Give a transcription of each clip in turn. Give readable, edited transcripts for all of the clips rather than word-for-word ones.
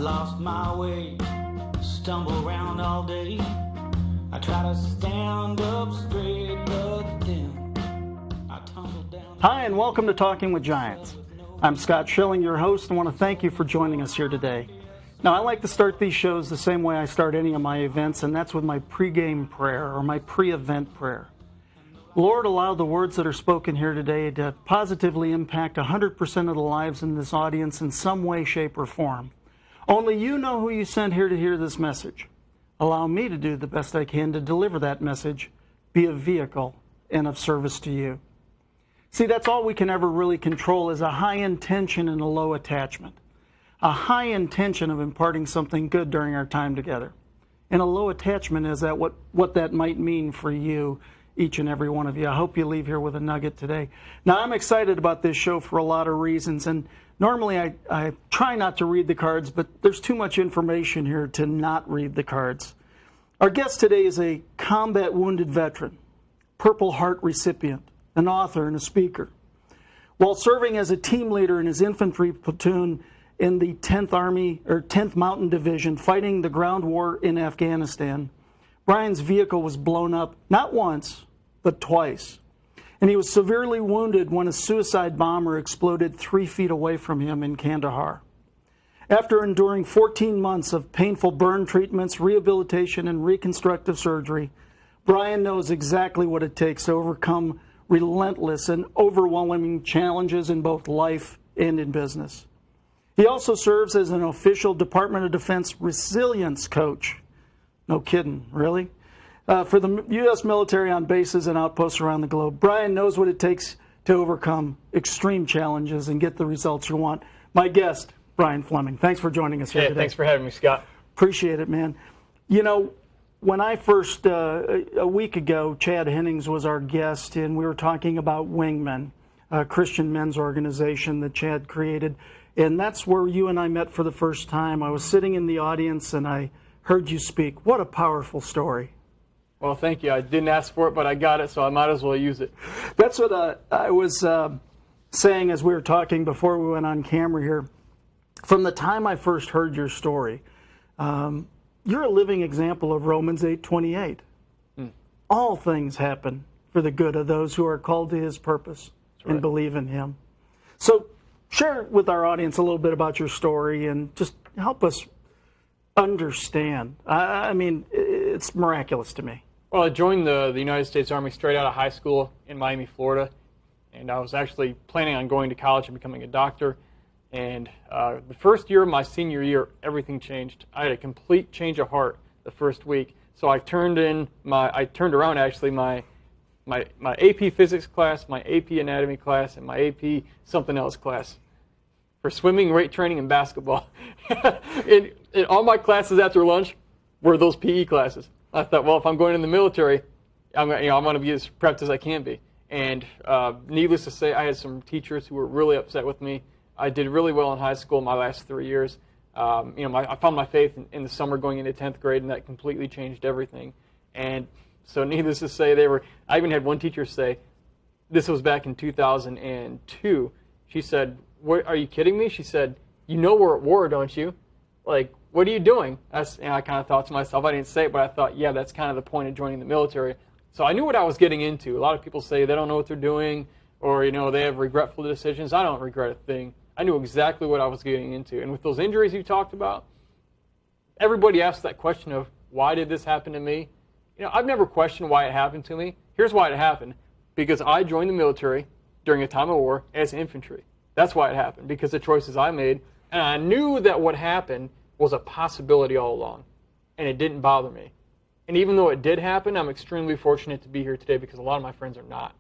lost my way, stumble around all day. I try to stand up straight, but then I tumble down. Hi, and welcome to Talking with Giants. I'm Scott Schilling, your host, and want to thank you for joining us here today. Now, I like to start these shows the same way I start any of my events, and that's with my pregame prayer or my pre-event prayer. Lord, allow the words that are spoken here today to positively impact 100% of the lives in this audience in some way, shape, or form. Only you know who you sent here to hear this message. Allow me to do the best I can to deliver that message, be a vehicle, and of service to you. See, that's all we can ever really control is a high intention and a low attachment. A high intention of imparting something good during our time together. And a low attachment is that what that might mean for you, each and every one of you. I hope you leave here with a nugget today. Now, I'm excited about this show for a lot of reasons, and normally I try not to read the cards, but there's too much information here to not read the cards. Our guest today is a combat wounded veteran, Purple Heart recipient, an author, and a speaker. While serving as a team leader in his infantry platoon in the 10th Army or 10th Mountain Division fighting the ground war in Afghanistan, Brian's vehicle was blown up not once, but twice. And he was severely wounded when a suicide bomber exploded 3 feet away from him in Kandahar. After enduring 14 months of painful burn treatments, rehabilitation, and reconstructive surgery, Brian knows exactly what it takes to overcome relentless and overwhelming challenges in both life and in business. He also serves as an official Department of Defense resilience coach. No kidding, really? For the U.S. military on bases and outposts around the globe. Brian knows what it takes to overcome extreme challenges and get the results you want. My guest, Brian Fleming. Thanks for joining us here today. Thanks for having me, Scott. Appreciate it, man. You know, when I first, a week ago, Chad Hennings was our guest, and we were talking about Wingmen, a Christian men's organization that Chad created. And that's where you and I met for the first time. I was sitting in the audience, and I heard you speak. What a powerful story. Well, thank you. I didn't ask for it, but I got it, so I might as well use it. That's what I was saying as we were talking before we went on camera here. From the time I first heard your story, you're a living example of Romans 8:28. All things happen for the good of those who are called to his purpose and believe in him. So share with our audience a little bit about your story and just help us understand. I mean, it's miraculous to me. Well, I joined the United States Army straight out of high school in Miami, Florida, and I was actually planning on going to college and becoming a doctor. And the first year of my senior year, everything changed. I had a complete change of heart the first week. So I turned around actually my AP physics class, my AP anatomy class, and my AP something else class for swimming, weight training, and basketball. and all my classes after lunch were those PE classes. I thought, well, if I'm going in the military, I'm going to be as prepped as I can be. And needless to say, I had some teachers who were really upset with me. I did really well in high school my last 3 years. I found my faith in the summer going into 10th grade, and that completely changed everything. And so needless to say, I even had one teacher say, this was back in 2002, she said, are you kidding me? She said, you know we're at war, don't you? Like, what are you doing? I kind of thought to myself, I didn't say it, but I thought, yeah, that's kind of the point of joining the military. So I knew what I was getting into. A lot of people say they don't know what they're doing, or they have regretful decisions. I don't regret a thing. I knew exactly what I was getting into. And with those injuries you talked about, everybody asks that question of, why did this happen to me? I've never questioned why it happened to me. Here's why it happened. Because I joined the military during a time of war as infantry. That's why it happened, because the choices I made. And I knew that what happened was a possibility all along. And it didn't bother me. And even though it did happen, I'm extremely fortunate to be here today because a lot of my friends are not.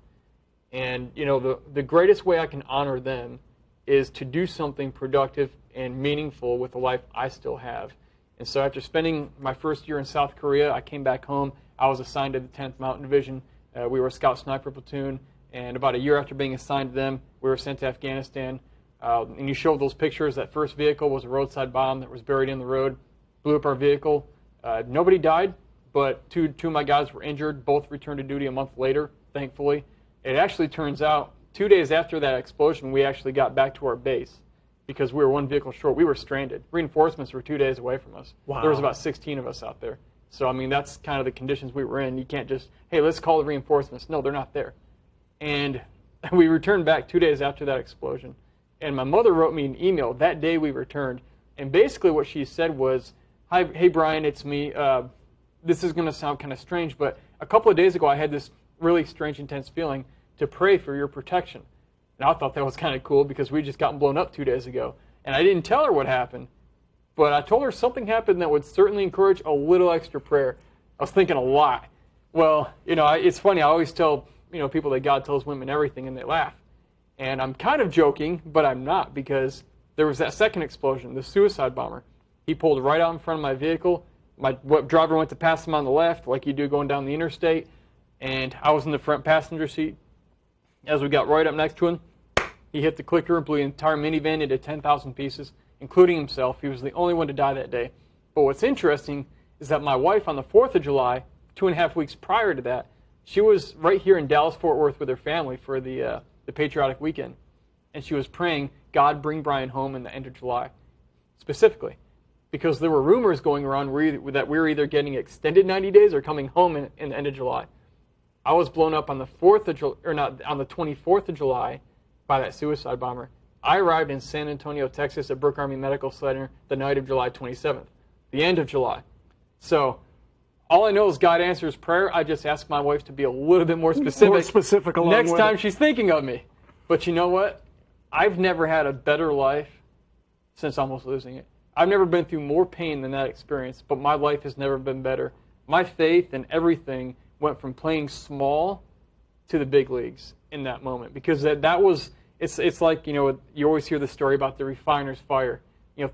And, the greatest way I can honor them is to do something productive and meaningful with the life I still have. And so after spending my first year in South Korea, I came back home. I was assigned to the 10th Mountain Division. We were a scout sniper platoon. And about a year after being assigned to them, we were sent to Afghanistan. And you showed those pictures. That first vehicle was a roadside bomb that was buried in the road, blew up our vehicle. Nobody died, but two of my guys were injured. Both returned to duty a month later, thankfully. It actually turns out 2 days after that explosion, we actually got back to our base because we were one vehicle short. We were stranded. Reinforcements were 2 days away from us. Wow. There was about 16 of us out there. So, I mean, that's kind of the conditions we were in. You can't just, hey, let's call the reinforcements. No, they're not there. And we returned back 2 days after that explosion. And my mother wrote me an email that day we returned. And basically what she said was, "Hi, hey, Brian, it's me. This is going to sound kind of strange, but a couple of days ago I had this really strange, intense feeling to pray for your protection." And I thought that was kind of cool because we just gotten blown up 2 days ago. And I didn't tell her what happened, but I told her something happened that would certainly encourage a little extra prayer. I was thinking a lot. Well, it's funny. I always tell people that God tells women everything, and they laugh. And I'm kind of joking, but I'm not, because there was that second explosion, the suicide bomber. He pulled right out in front of my vehicle. My driver went to pass him on the left, like you do going down the interstate, and I was in the front passenger seat. As we got right up next to him, he hit the clicker and blew the entire minivan into 10,000 pieces, including himself. He was the only one to die that day. But what's interesting is that my wife, on the 4th of July, 2.5 weeks prior to that, she was right here in Dallas-Fort Worth with her family for the patriotic weekend. And she was praying, "God, bring Brian home in the end of July," specifically. Because there were rumors going around that we were either getting extended 90 days or coming home in the end of July. I was blown up on the 24th of July by that suicide bomber. I arrived in San Antonio, Texas at Brooke Army Medical Center the night of July 27th, the end of July. So all I know is God answers prayer. I just ask my wife to be a little bit more specific. More specific along next with time it. she's thinking of me. But you know what? I've never had a better life since almost losing it. I've never been through more pain than that experience, but my life has never been better. My faith and everything went from playing small to the big leagues in that moment, because that was, it's like, you always hear the story about the refiner's fire.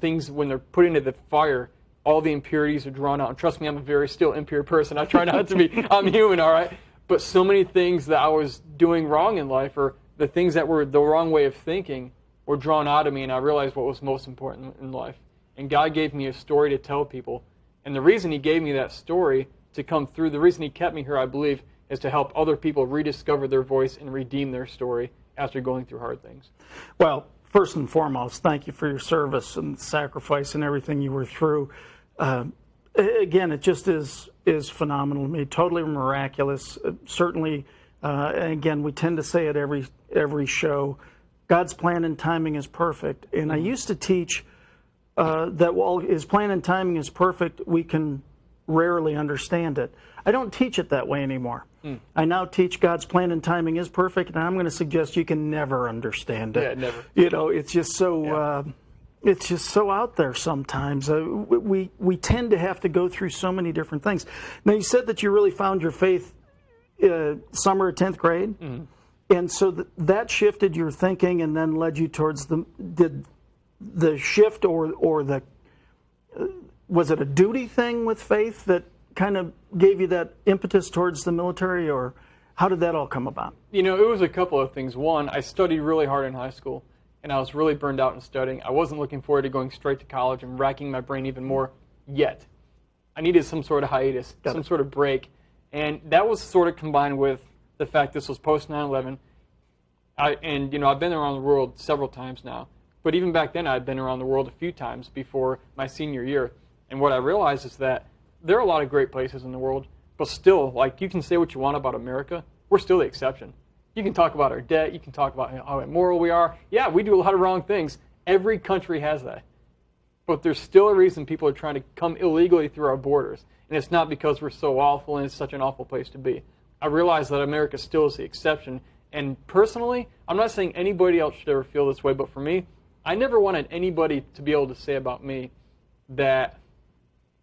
Things, when they're put into the fire, all the impurities are drawn out. And trust me, I'm a very still impure person. I try not to be. I'm human, all right? But so many things that I was doing wrong in life, or the things that were the wrong way of thinking, were drawn out of me, and I realized what was most important in life. And God gave me a story to tell people. And the reason he gave me that story to come through, the reason he kept me here, I believe, is to help other people rediscover their voice and redeem their story after going through hard things. Well, first and foremost, thank you for your service and sacrifice and everything you were through. Again, it just is phenomenal to me, totally miraculous. Certainly, again, we tend to say it every show, God's plan and timing is perfect. And I used to teach that while his plan and timing is perfect, we can rarely understand it. I don't teach it that way anymore. I now teach God's plan and timing is perfect, and I'm going to suggest you can never understand it. Yeah, never. It's just so it's just so out there sometimes. We tend to have to go through so many different things. Now, you said that you really found your faith summer of 10th grade, and so that shifted your thinking and then led you towards the shift or the was it a duty thing with faith that kind of gave you that impetus towards the military, or how did that all come about? It was a couple of things. One, I studied really hard in high school, and I was really burned out in studying. I wasn't looking forward to going straight to college and racking my brain even more yet. I needed some sort of hiatus, some sort of break, and that was sort of combined with the fact this was post 9/11. I've been around the world several times now, but even back then I'd been around the world a few times before my senior year. And what I realized is that there are a lot of great places in the world, but still, like, you can say what you want about America, we're still the exception. You can talk about our debt, you can talk about how immoral we are. Yeah, we do a lot of wrong things. Every country has that. But there's still a reason people are trying to come illegally through our borders. And it's not because we're so awful and it's such an awful place to be. I realize that America still is the exception. And personally, I'm not saying anybody else should ever feel this way, but for me, I never wanted anybody to be able to say about me that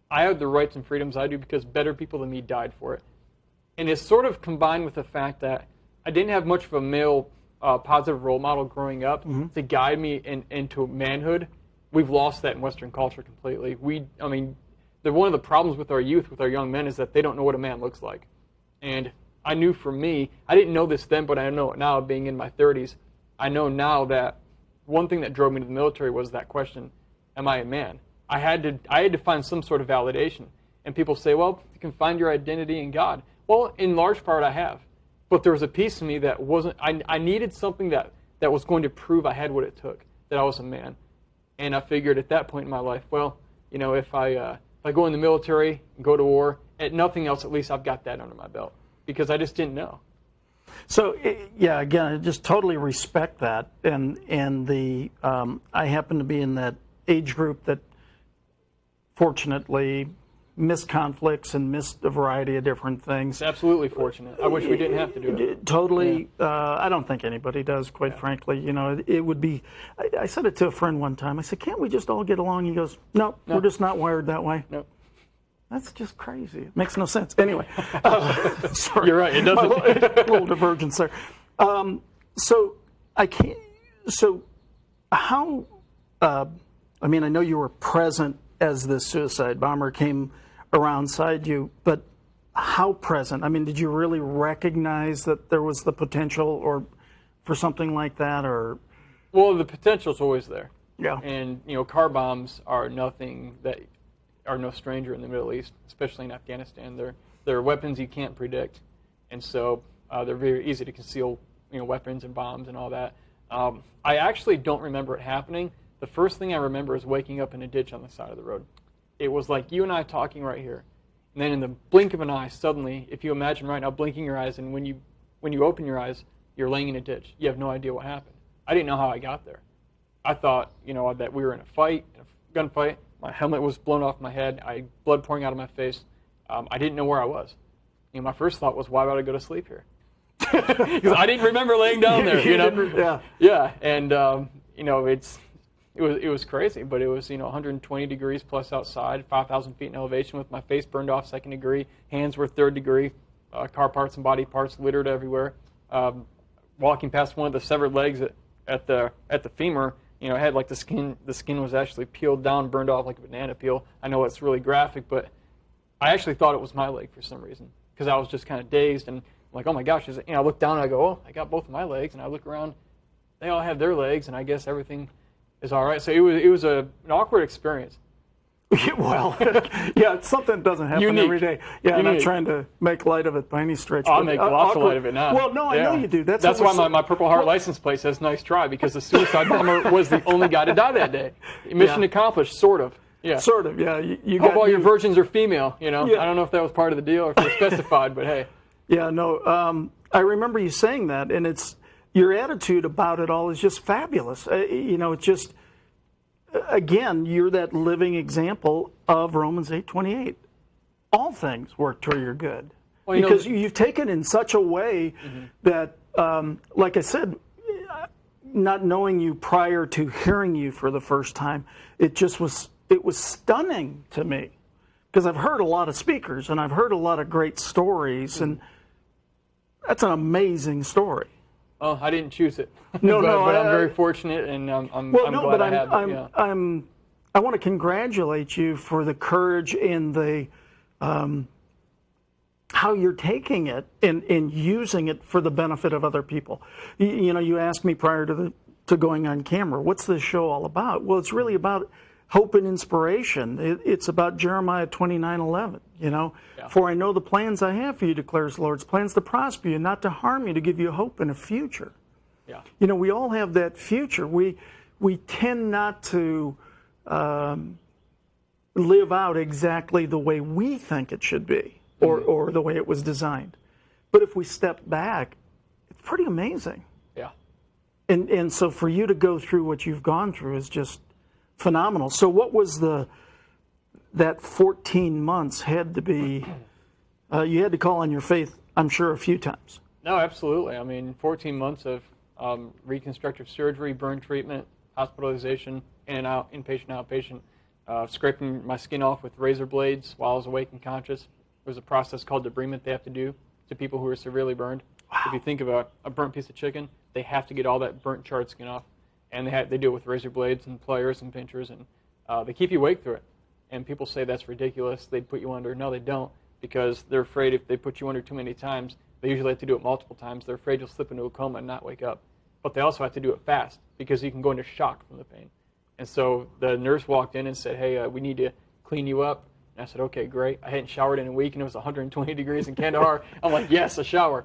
I have the rights and freedoms I do because better people than me died for it. And it's sort of combined with the fact that I didn't have much of a male positive role model growing up to guide me into manhood. We've lost that in Western culture completely. One of the problems with our youth, with our young men, is that they don't know what a man looks like. And I knew for me, I didn't know this then, but I know it now, being in my 30s. I know now that one thing that drove me to the military was that question, am I a man? I had to find some sort of validation. And people say, well, you can find your identity in God. Well, in large part I have. But there was a piece of me that wasn't, I needed something that was going to prove I had what it took, that I was a man. And I figured at that point in my life, well, you know, if I go in the military and go to war, at nothing else, at least I've got that under my belt, because I just didn't know. So yeah, again, I just totally respect that, and I happen to be in that age group that fortunately missed conflicts and missed a variety of different things. It's absolutely fortunate. I wish we didn't have to do it. Totally. Yeah. I don't think anybody does, quite frankly. You know, it would be. I said it to a friend one time. I said, "Can't we just all get along?" He goes, "No, we're just not wired that way." No. That's just crazy. It makes no sense. Anyway, sorry. You're right. It doesn't. A little divergence there. So I can't. So how? I mean, I know you were present as the suicide bomber came around you, but how present? I mean, did you really recognize that there was the potential, or for something like that, or? Well, the potential's always there. Yeah. And you know, car bombs are nothing that are no stranger in the Middle East, especially in Afghanistan. They're weapons you can't predict, and so they're very easy to conceal. You know, weapons and bombs and all that. I actually don't remember it happening. The first thing I remember is waking up in a ditch on the side of the road. It was like you and I talking right here, and then in the blink of an eye, suddenly, if you imagine right now blinking your eyes, and when you open your eyes, you're laying in a ditch. You have no idea what happened. I didn't know how I got there. I thought, you know, that we were in a fight, in a gunfight. My helmet was blown off my head. I had blood pouring out of my face. I didn't know where I was. You know, my first thought was, why would I go to sleep here? Because I didn't remember laying down there. You know. Yeah. Yeah, and you know, it was crazy, but it was, you know, 120 degrees plus outside, 5,000 feet in elevation, with my face burned off second degree, hands were third degree, car parts and body parts littered everywhere. Walking past one of the severed legs at the femur, you know, it had like the skin was actually peeled down, burned off like a banana peel. I know it's really graphic, but I actually thought it was my leg for some reason, because I was just kind of dazed and like, oh my gosh, is it? You know, I look down and I go, oh, I got both of my legs, and I look around, they all have their legs, and I guess everything is all right. So it was an awkward experience. Well, yeah, it's something that doesn't happen Unique. every day. Yeah, I'm Unique. not trying to make light of it by any stretch. I make lots of light of it now. Well, no, I know you do. That's why my Purple Heart license plate says "Nice try," because the suicide bomber was the only guy to die that day. Mission accomplished, sort of. Yeah. Sort of, yeah. You Hope got all your virgins are female, you know. Yeah. I don't know if that was part of the deal or if it was specified, but hey. Yeah, no, I remember you saying that, and it's your attitude about it all is just fabulous. You know, it's just, again, you're that living example of Romans 8:28. All things work toward your good. Well, because you've taken it in such a way that, like I said, not knowing you prior to hearing you for the first time, it was stunning to me. Because I've heard a lot of speakers and I've heard a lot of great stories, and that's an amazing story. Oh, I didn't choose it. No, but I'm very fortunate, and I'm glad I have it. Yeah. I want to congratulate you for the courage and the how you're taking it and using it for the benefit of other people. You know, you asked me prior to going on camera, what's this show all about? Well, it's really about hope and inspiration. It's about Jeremiah 29:11. You know, for I know the plans I have for you, declares the Lord, plans to prosper you, not to harm you, to give you hope and a future. Yeah. You know, we all have that future. We tend not to live out exactly the way we think it should be, or the way it was designed. But if we step back, it's pretty amazing. Yeah. And so for you to go through what you've gone through is just phenomenal. So what was that 14 months had to be, you had to call on your faith, I'm sure, a few times. No, absolutely. I mean, 14 months of reconstructive surgery, burn treatment, hospitalization, in and out, inpatient, outpatient, scraping my skin off with razor blades while I was awake and conscious. There's a process called debridement they have to do to people who are severely burned. Wow. If you think about a burnt piece of chicken, they have to get all that burnt charred skin off. And they do it with razor blades and pliers and pinchers, and they keep you awake through it. And people say that's ridiculous, they'd put you under. No, they don't, because they're afraid if they put you under too many times, they usually have to do it multiple times, they're afraid you'll slip into a coma and not wake up. But they also have to do it fast, because you can go into shock from the pain. And so the nurse walked in and said, hey, we need to clean you up. And I said, okay, great. I hadn't showered in a week, and it was 120 degrees in Kandahar. I'm like, yes, a shower.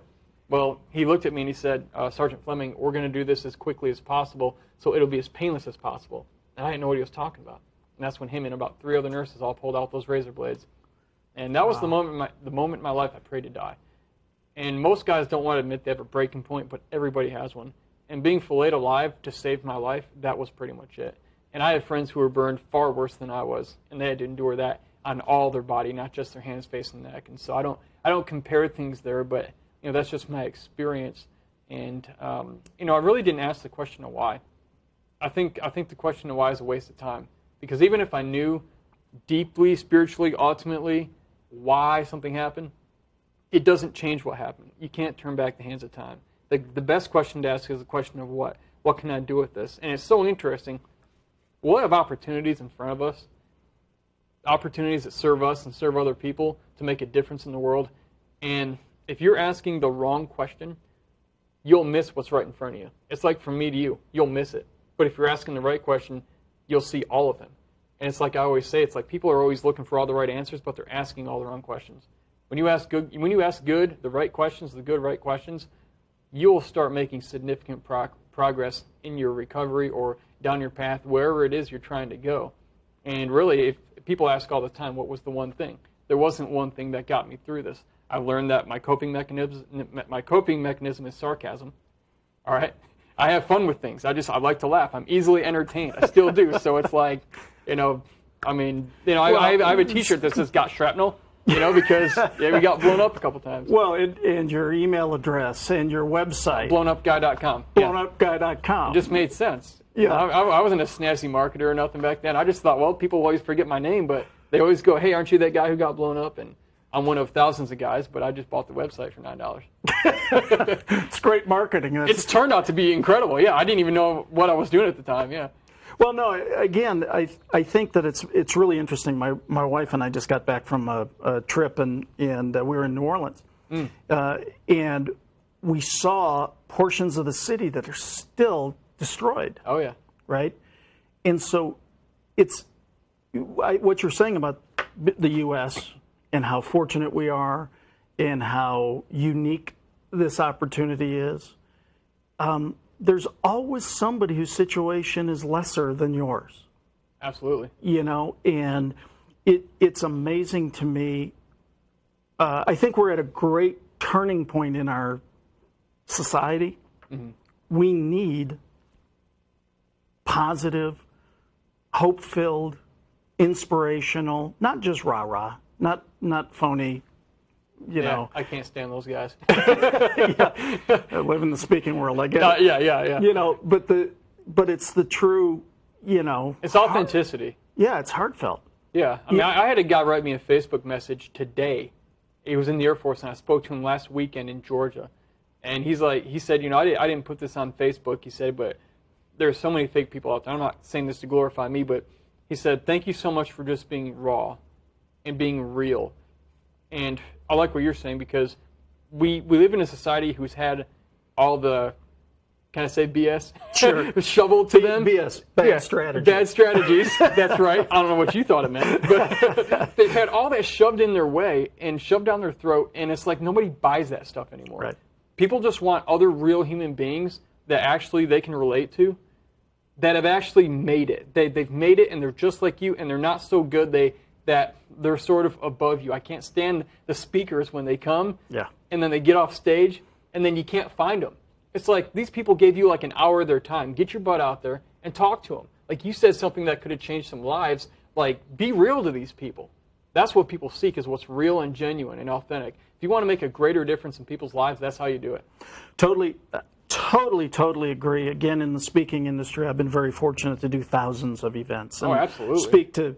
Well, he looked at me and he said, Sergeant Fleming, we're going to do this as quickly as possible, so it'll be as painless as possible. And I didn't know what he was talking about. And that's when him and about 3 other nurses all pulled out those razor blades. And that was the moment in my life I prayed to die. And most guys don't want to admit they have a breaking point, but everybody has one. And being filleted alive to save my life, that was pretty much it. And I had friends who were burned far worse than I was, and they had to endure that on all their body, not just their hands, face, and neck. And so I don't compare things there, but that's just my experience. And I really didn't ask the question of why. I think the question of why is a waste of time, because even if I knew deeply, spiritually, ultimately why something happened, it doesn't change what happened. You can't turn back the hands of time. The best question to ask is the question of what. What can I do with this? And it's so interesting. We'll have opportunities in front of us, opportunities that serve us and serve other people to make a difference in the world. And if you're asking the wrong question, you'll miss what's right in front of you. It's like from me to you. You'll miss it. But if you're asking the right question, you'll see all of them. And it's like I always say, it's like people are always looking for all the right answers, but they're asking all the wrong questions. When you ask the right questions, the good right questions, you'll start making significant progress in your recovery or down your path, wherever it is you're trying to go. And really, if people ask all the time, what was the one thing? There wasn't one thing that got me through this. I learned that my coping mechanism is sarcasm. All right? I have fun with things. I like to laugh. I'm easily entertained. I still do. So it's like, I have a T-shirt that says "Got shrapnel." Because we got blown up a couple times. Well, and your email address and your website. Blownupguy.com. Blownupguy.com. It just made sense. Yeah. I wasn't a snazzy marketer or nothing back then. I just thought, well, people always forget my name, but they always go, hey, aren't you that guy who got blown up? And I'm one of thousands of guys, but I just bought the website for $9. It's great marketing. It's turned out to be incredible. Yeah, I didn't even know what I was doing at the time. Yeah. Well, no. Again, I think that it's really interesting. My wife and I just got back from a trip, and we were in New Orleans, and we saw portions of the city that are still destroyed. Oh yeah. Right, and so what you're saying about the U.S. and how fortunate we are, and how unique this opportunity is. There's always somebody whose situation is lesser than yours. Absolutely. And it's amazing to me. I think we're at a great turning point in our society. Mm-hmm. We need positive, hope-filled, inspirational, not just rah-rah, not phony. I can't stand those guys. I live in the speaking world, I guess. Yeah. But it's the true, It's authenticity. It's heartfelt. Yeah. I had a guy write me a Facebook message today. He was in the Air Force, and I spoke to him last weekend in Georgia. And he said, I didn't put this on Facebook, he said, but there's so many fake people out there. I'm not saying this to glorify me, but he said, thank you so much for just being raw and being real. And I like what you're saying, because we live in a society who's had all the, can I say BS? Sure. Shoveled to them. BS. Bad strategies. Bad strategies. That's right. I don't know what you thought it meant. But they've had all that shoved in their way and shoved down their throat, and it's like nobody buys that stuff anymore. Right. People just want other real human beings that actually they can relate to, that have actually made it. They've made it, and they're just like you, and they're not so good that they're sort of above you. I can't stand the speakers when they come, and then they get off stage, and then you can't find them. It's like these people gave you like an hour of their time. Get your butt out there and talk to them. Like you said something that could have changed some lives. Like, be real to these people. That's what people seek, is what's real and genuine and authentic. If you want to make a greater difference in people's lives, that's how you do it. Totally agree. Again, in the speaking industry, I've been very fortunate to do thousands of events. And absolutely. Speak to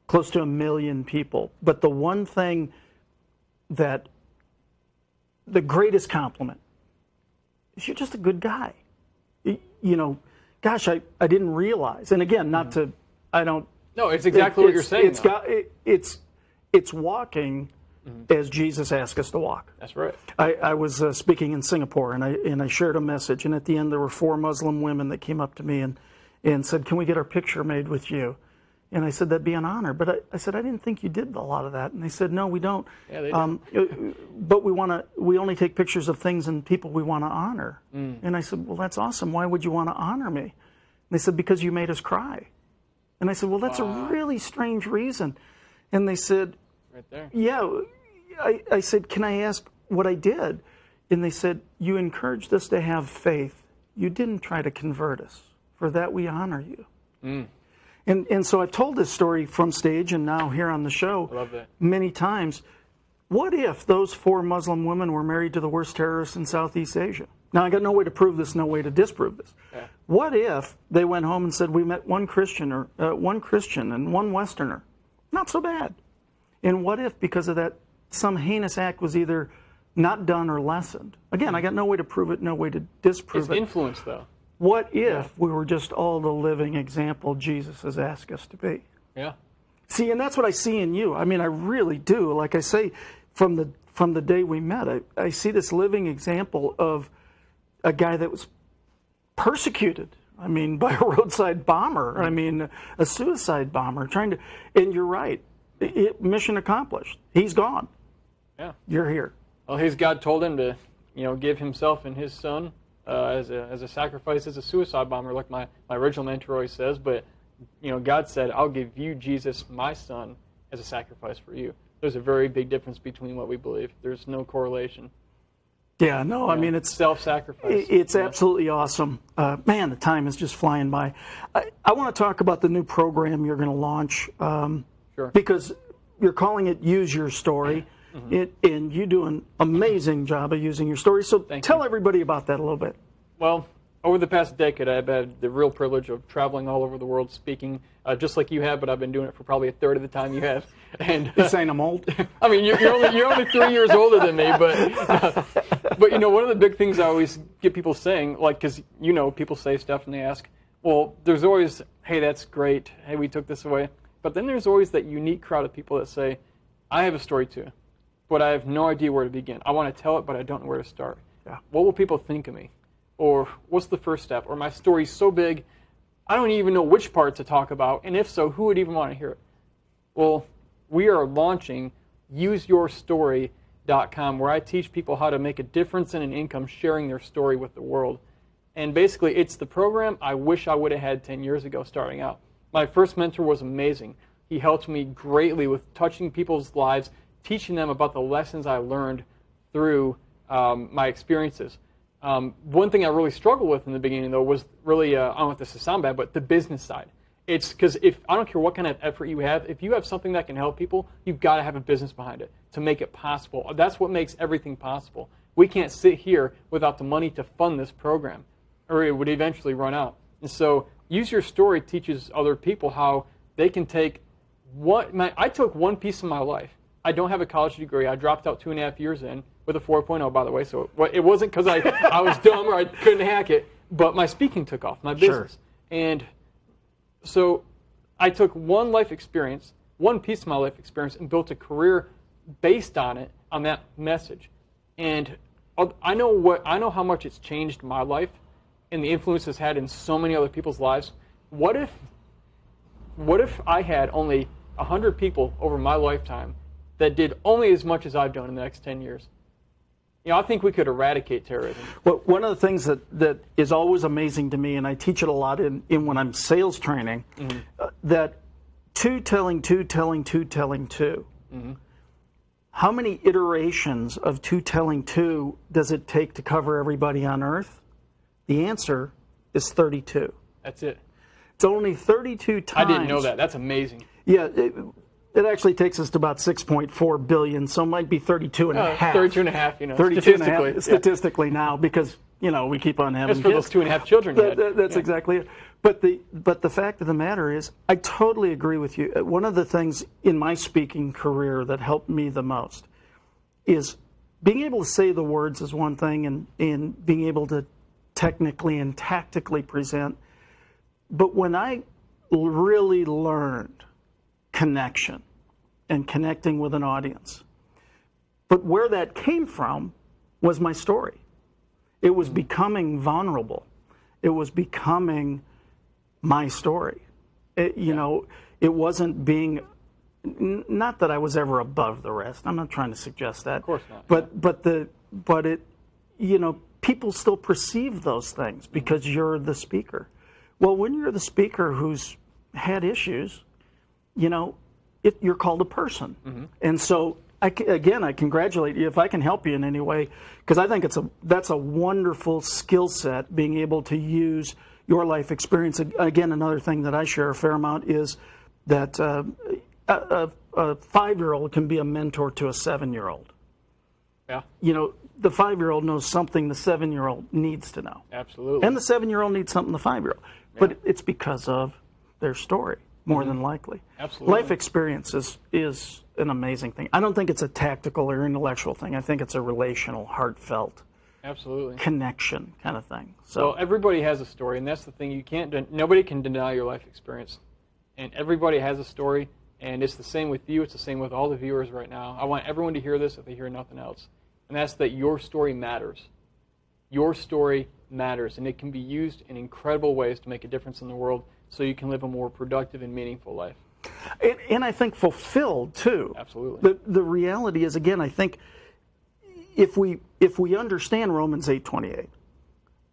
close to 1 million people. But the one thing that the greatest compliment is, you're just a good guy. Gosh, I didn't realize. And again, No, it's exactly what you're saying. It's walking as Jesus asked us to walk. That's right. I was speaking in Singapore, and I shared a message, and at the end there were 4 Muslim women that came up to me and said, "Can we get our picture made with you?" And I said, "That'd be an honor." But I said, "I didn't think you did a lot of that." And they said, "No, we don't. Yeah, they do. But we only take pictures of things and people we want to honor." And I said, "Well, that's awesome. Why would you want to honor me?" And they said, "Because you made us cry." And I said, well, that's a really strange reason. And they said, right there. Yeah. I said, can I ask what I did? And they said, you encouraged us to have faith. You didn't try to convert us. For that we honor you. Mm. And so I've told this story from stage and now here on the show I love that. many times. What if those 4 Muslim women were married to the worst terrorists in Southeast Asia? Now, I got no way to prove this, no way to disprove this. Yeah. What if they went home and said, we met one Christian and one Westerner? Not so bad. And what if, because of that, some heinous act was either not done or lessened? Again, I got no way to prove it, no way to disprove it. It's influence, though. What if we were just all the living example Jesus has asked us to be? Yeah. See, and that's what I see in you. I mean, I really do. Like I say, from the day we met, I see this living example of a guy that was persecuted. I mean, by a roadside bomber. I mean, a suicide bomber trying to. And you're right. Mission accomplished. He's gone. Yeah. You're here. Well, his God told him to, give himself and his son as a sacrifice, as a suicide bomber, like my original mentor always says. But God said, "I'll give you, Jesus, my son, as a sacrifice for you." There's a very big difference between what we believe. There's no correlation. Yeah, no, I mean, it's self-sacrifice. It's absolutely awesome. Man, the time is just flying by. I want to talk about the new program you're going to launch. Sure. Because you're calling it Use Your Story, and you do an amazing job of using your story. So tell everybody about that a little bit. Well, over the past decade, I've had the real privilege of traveling all over the world speaking, just like you have, but I've been doing it for probably a third of the time you have. And you're saying I'm old? I mean, you're only 3 years older than me, but one of the big things I always get people saying, like, because people say stuff and they ask, well, there's always, hey, that's great, hey, we took this away, but then there's always that unique crowd of people that say, I have a story too, but I have no idea where to begin. I want to tell it, but I don't know where to start. Yeah. What will people think of me? Or what's the first step? Or my story's so big, I don't even know which part to talk about, and if so, who would even want to hear it? Well, we are launching useyourstory.com, where I teach people how to make a difference in an income sharing their story with the world. And basically, it's the program I wish I would have had 10 years ago starting out. My first mentor was amazing. He helped me greatly with touching people's lives, teaching them about the lessons I learned through my experiences. One thing I really struggled with in the beginning, though, was really, I don't want this to sound bad, but the business side. It's because I don't care what kind of effort you have, if you have something that can help people, you've got to have a business behind it to make it possible. That's what makes everything possible. We can't sit here without the money to fund this program, or it would eventually run out. And so Use Your Story teaches other people how they can take I took one piece of my life. I don't have a college degree. I dropped out 2.5 years in with a 4.0, by the way. So it wasn't because I was dumb or I couldn't hack it, but my speaking took off, my business. Sure. And so I took one life experience, one piece of my life experience, and built a career based on it, on that message. And I know how much it's changed my life and the influence it's had in so many other people's lives. What if I had only 100 people over my lifetime that did only as much as I've done in the next 10 years? I think we could eradicate terrorism. Well, one of the things that is always amazing to me, and I teach it a lot in when I'm sales training, that two telling two telling two telling two. How many iterations of two telling two does it take to cover everybody on Earth? The answer is 32. That's it. It's only 32 times. I didn't know that. That's amazing. Yeah, it actually takes us to about 6.4 billion, so it might be 32 and a half. 32 and a half, 32 statistically. And a half, statistically now, because, we keep on having kids. That's for those 2.5 children you had. That's exactly it. But the fact of the matter is, I totally agree with you. One of the things in my speaking career that helped me the most is being able to say the words is one thing, and being able to technically and tactically present. But when I really learned connection and connecting with an audience, but where that came from was my story. It was becoming vulnerable. It was becoming my story. It wasn't being, not that I was ever above the rest. I'm not trying to suggest that. Of course not. But people still perceive those things because you're the speaker. Well, when you're the speaker who's had issues, you know, you're called a person. And so, again, I congratulate you if I can help you in any way, because I think that's a wonderful skill set, being able to use your life experience. Again, another thing that I share a fair amount is that a 5-year-old can be a mentor to a 7-year-old. Yeah. You know, the 5-year-old knows something the 7-year-old needs to know. Absolutely. And the 7-year-old needs something the 5-year-old. But it's because of their story, more than likely. Absolutely. Life experience is an amazing thing. I don't think it's a tactical or intellectual thing. I think it's a relational, heartfelt, connection kind of thing. So well, everybody has a story, and that's the thing. Nobody can deny your life experience. And everybody has a story, and it's the same with you. It's the same with all the viewers right now. I want everyone to hear this if they hear nothing else. And that's that your story matters. Your story matters, and it can be used in incredible ways to make a difference in the world so you can live a more productive and meaningful life. And I think fulfilled, too. Absolutely. The reality is, again, I think if we understand Romans 8:28,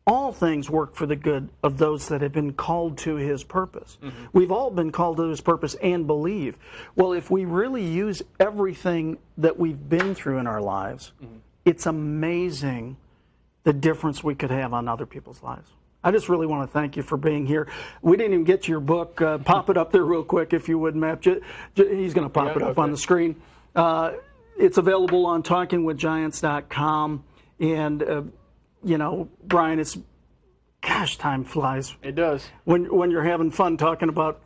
all things work for the good of those that have been called to his purpose. We've all been called to his purpose and believe. Well, if we really use everything that we've been through in our lives, it's amazing the difference we could have on other people's lives. I just really want to thank you for being here. We didn't even get to your book. Pop it up there real quick if you would, Matt. He's going to pop it up on the screen. It's available on talkingwithgiants.com. And, you know, Brian, gosh, time flies. It does. When you're having fun talking about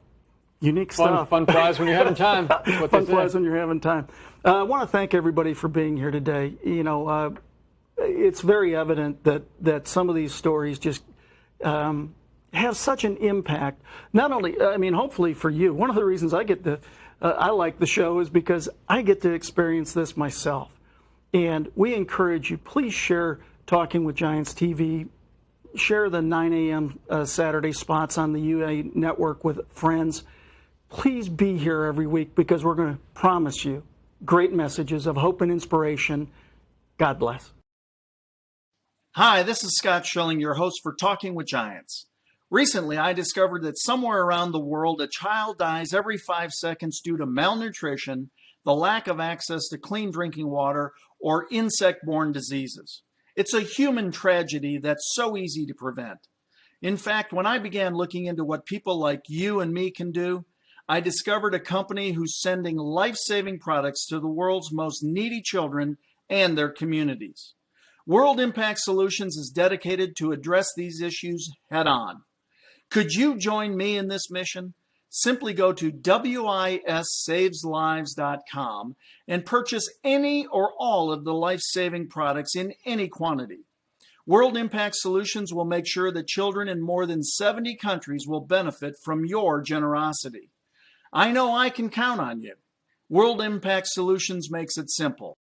unique stuff. Fun flies when you're having time. Fun flies when you're having time. I want to thank everybody for being here today. You know, it's very evident that some of these stories just have such an impact. Not only, I mean, hopefully for you. One of the reasons I like the show is because I get to experience this myself. And we encourage you, please share Talking with Giants TV. Share the 9 a.m. Saturday spots on the UA network with friends. Please be here every week, because we're going to promise you great messages of hope and inspiration. God bless. Hi, this is Scott Schilling, your host for Talking with Giants. Recently, I discovered that somewhere around the world, a child dies every 5 seconds due to malnutrition, the lack of access to clean drinking water, or insect-borne diseases. It's a human tragedy that's so easy to prevent. In fact, when I began looking into what people like you and me can do, I discovered a company who's sending life-saving products to the world's most needy children and their communities. World Impact Solutions is dedicated to address these issues head-on. Could you join me in this mission? Simply go to WISSavesLives.com and purchase any or all of the life-saving products in any quantity. World Impact Solutions will make sure that children in more than 70 countries will benefit from your generosity. I know I can count on you. World Impact Solutions makes it simple.